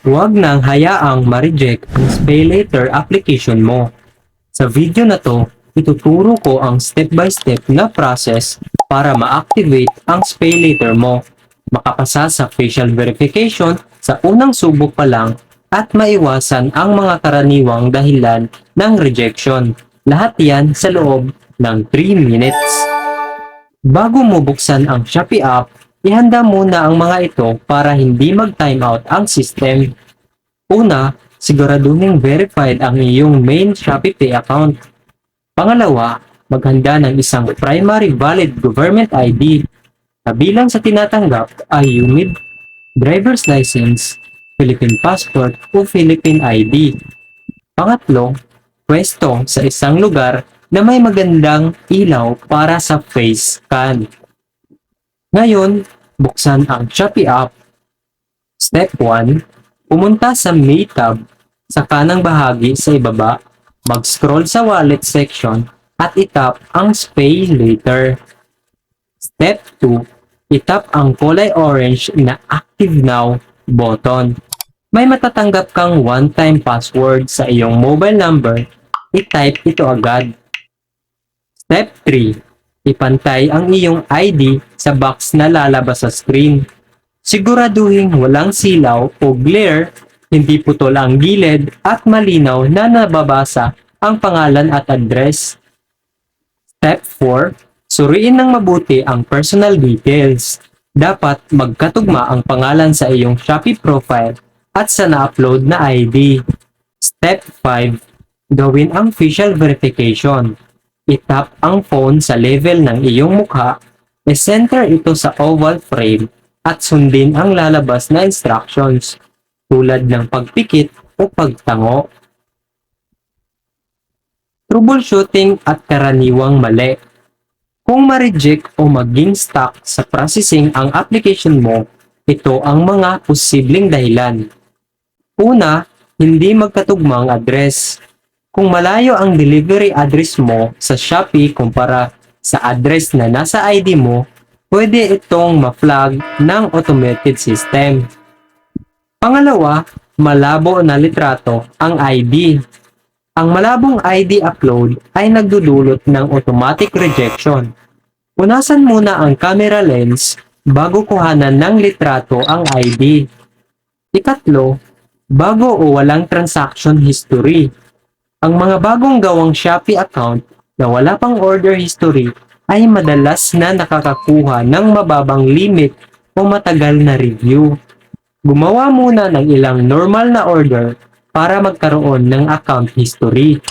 huwag nang hayaang ma-reject ang SpayLater application mo. Sa video na to, ituturo ko ang step-by-step na process para ma-activate ang SpayLater mo, makapasa sa facial verification sa unang subok pa lang at maiwasan ang mga karaniwang dahilan ng rejection. Lahat yan sa loob ng 3 minutes. Bago mo buksan ang Shopee app, ihanda muna ang mga ito para hindi mag-timeout ang system. Una, siguraduhing verified ang iyong main Shopee Pay account. Pangalawa, maghanda ng isang primary valid government ID. Kabilang sa tinatanggap ay UMID, driver's license, Philippine passport o Philippine ID. Pangatlo, pwesto sa isang lugar na may magandang ilaw para sa face scan. Ngayon, buksan ang Shopee app. Step 1, pumunta sa May tab sa kanang bahagi sa ibaba, mag-scroll sa wallet section at itap ang SpayLater. Step 2, itap ang kulay orange na Active Now button. May matatanggap kang one-time password sa iyong mobile number, i-type ito agad. Step 3, ipantay ang iyong ID sa box na lalabas sa screen. Siguraduhin walang silaw o glare, hindi putol ang gilid at malinaw na nababasa ang pangalan at address. Step 4, suriin ng mabuti ang personal details. Dapat magkatugma ang pangalan sa iyong Shopee profile at sa na-upload na ID. Step 5, gawin ang facial verification. Itap ang phone sa level ng iyong mukha, e-center ito sa oval frame at sundin ang lalabas na instructions tulad ng pagpikit o pagtango. Troubleshooting at karaniwang mali. Kung ma-reject o maging stuck sa processing ang application mo, ito ang mga posibleng dahilan. Una, hindi magkatugma ang address. Kung malayo ang delivery address mo sa Shopee kumpara sa address na nasa ID mo, pwede itong ma-flag ng automated system. Pangalawa, malabo na litrato ang ID. Ang malabong ID upload ay nagdudulot ng automatic rejection. Punasan muna ang camera lens bago kuhanan ng litrato ang ID. Ikatlo, bago o walang transaction history. Ang mga bagong gawang Shopee account na wala pang order history ay madalas na nakakakuha ng mababang limit o matagal na review. Gumawa muna ng ilang normal na order para magkaroon ng account history.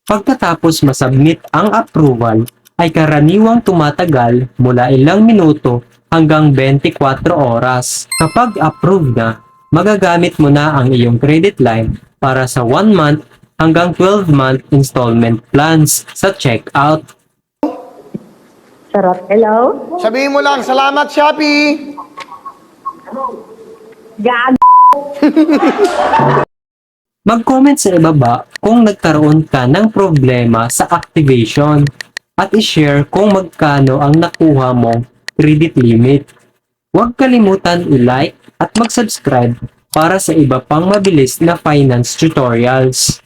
Pagkatapos masubmit ang approval, ay karaniwang tumatagal mula ilang minuto hanggang 24 oras. Kapag approved na, magagamit mo na ang iyong credit line para sa 1 month hanggang 12-month installment plans sa checkout. Sarap. Hello? Sabihin mo lang, salamat Shopee! Gag. Mag-comment sa ibaba kung nagkaroon ka ng problema sa activation at i-share kung magkano ang nakuha mong credit limit. Huwag kalimutan i-like at mag-subscribe para sa iba pang mabilis na finance tutorials.